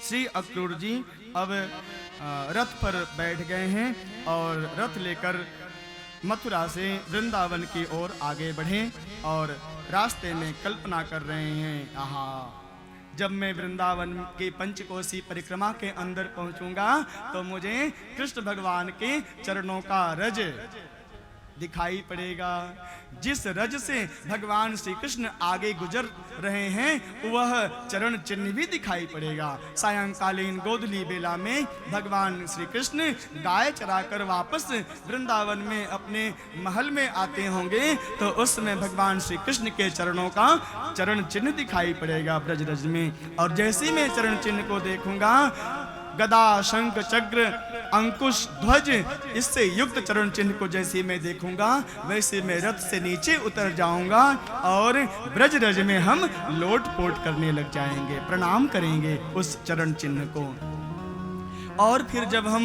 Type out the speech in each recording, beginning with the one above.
श्री अक्रूर जी अब रथ पर बैठ गए हैं और रथ लेकर मथुरा से वृंदावन की ओर आगे बढ़े और रास्ते में कल्पना कर रहे हैं, आहा जब मैं वृंदावन की पंचकोशी परिक्रमा के अंदर पहुंचूंगा तो मुझे कृष्ण भगवान के चरणों का रज दिखाई पड़ेगा। जिस रज से भगवान श्री कृष्ण आगे गुजर रहे हैं वह चरण चिन्ह भी दिखाई पड़ेगा। सायंकालीन गोधूली बेला में भगवान श्री कृष्ण गाय चराकर वापस वृंदावन में अपने महल में आते होंगे तो उसमें भगवान श्री कृष्ण के चरणों का चरण चिन्ह दिखाई पड़ेगा ब्रज रज में। और जैसे मैं चरण चिन्ह को देखूंगा, गदा शंख चक्र अंकुश ध्वज इससे युक्त चरण चिन्ह को जैसे मैं देखूंगा वैसे मैं रथ से नीचे उतर जाऊंगा और ब्रज रज में हम लोट पोट करने लग जाएंगे, प्रणाम करेंगे उस चरण चिन्ह को। और फिर जब हम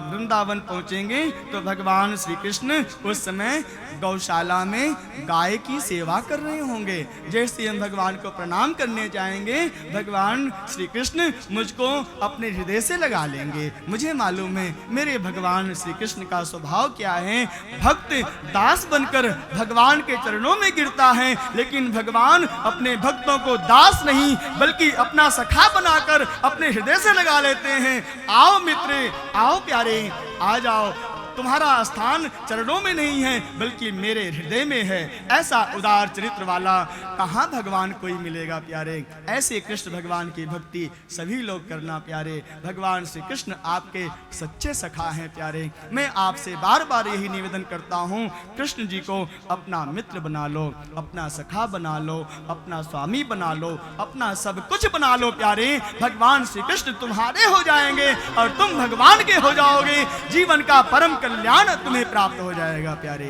वृंदावन पहुंचेंगे तो भगवान श्री कृष्ण उस समय गौशाला में गाय की सेवा कर रहे होंगे। जैसे हम भगवान को प्रणाम करने जाएंगे भगवान श्री कृष्ण मुझको अपने हृदय से लगा लेंगे। मुझे मालूम है मेरे भगवान श्री कृष्ण का स्वभाव क्या है, भक्त दास बनकर भगवान के चरणों में गिरता है, लेकिन भगवान अपने भक्तों को दास नहीं बल्कि अपना सखा बनाकर अपने हृदय से लगा लेते हैं। आओ मित्र, आओ प्यारे, आ जाओ, तुम्हारा स्थान चरणों में नहीं है बल्कि मेरे हृदय में है। ऐसा उदार चरित्र वाला कहाँ भगवान कोई मिलेगा प्यारे। ऐसे कृष्ण भगवान की भक्ति सभी लोग करना प्यारे। भगवान श्री कृष्ण आपके सच्चे सखा हैं प्यारे। मैं आपसे बार बार यही निवेदन करता हूँ, कृष्ण जी को अपना मित्र बना लो, अपना सखा बना लो, अपना स्वामी बना लो, अपना सब कुछ बना लो प्यारे। भगवान श्री कृष्ण तुम्हारे हो जाएंगे और तुम भगवान के हो जाओगे। जीवन का परम कल्याण तुम्हें प्राप्त हो जाएगा प्यारे।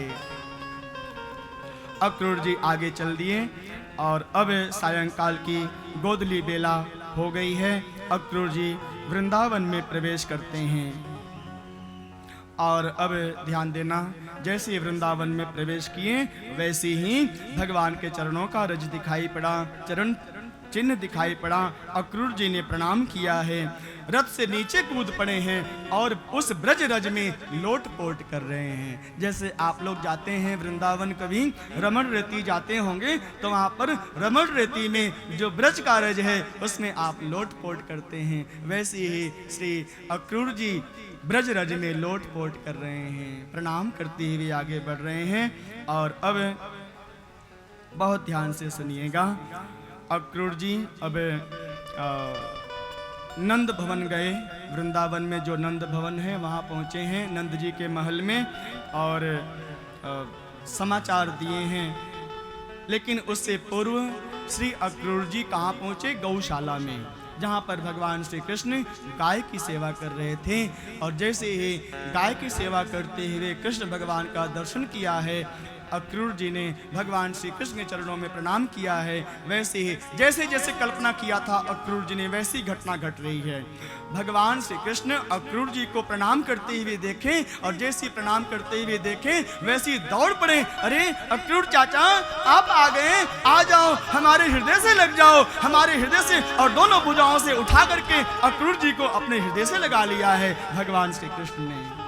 अक्रूर जी आगे चल दिए और अब सायंकाल की गोधूली बेला हो गई है। अक्रूर जी वृंदावन में प्रवेश करते हैं और अब ध्यान देना, जैसे वृंदावन में प्रवेश किए वैसे ही भगवान के चरणों का रज दिखाई पड़ा, चरण चिन्ह दिखाई पड़ा। अक्रूर जी ने प्रणाम किया है, रथ से नीचे कूद पड़े हैं और उस ब्रज रज में लोट पोट कर रहे हैं। जैसे आप लोग जाते हैं वृंदावन, कभी रमण रेती जाते होंगे तो वहाँ पर रमण रेती में जो ब्रज का रज है उसमें आप लोट पोट करते हैं, वैसे ही श्री अक्रूर जी ब्रज रज में लोट पोट कर रहे हैं, प्रणाम करते हुए आगे बढ़ रहे हैं। और अब बहुत ध्यान से सुनिएगा, अक्रूर जी अब नंद भवन गए। वृंदावन में जो नंद भवन है वहाँ पहुँचे हैं नंद जी के महल में और समाचार दिए हैं। लेकिन उससे पूर्व श्री अक्रूर जी कहाँ पहुँचे? गौशाला में, जहाँ पर भगवान श्री कृष्ण गाय की सेवा कर रहे थे। और जैसे ही गाय की सेवा करते हुए कृष्ण भगवान का दर्शन किया है, अक्रूर जी ने भगवान श्री कृष्ण के चरणों में प्रणाम किया है, वैसे ही जैसे जैसे कल्पना किया था अक्रूर जी ने वैसी घटना घट रही है। भगवान श्री कृष्ण अक्रूर जी को प्रणाम करते हुए देखें और जैसी प्रणाम करते हुए देखें वैसी दौड़ पड़े, अरे अक्रूर चाचा आप आ गए, आ जाओ, हमारे हृदय से लग जाओ, हमारे हृदय से। और दोनों भुजाओं से उठा करके अक्रूर जी को अपने हृदय से लगा लिया है भगवान श्री कृष्ण ने।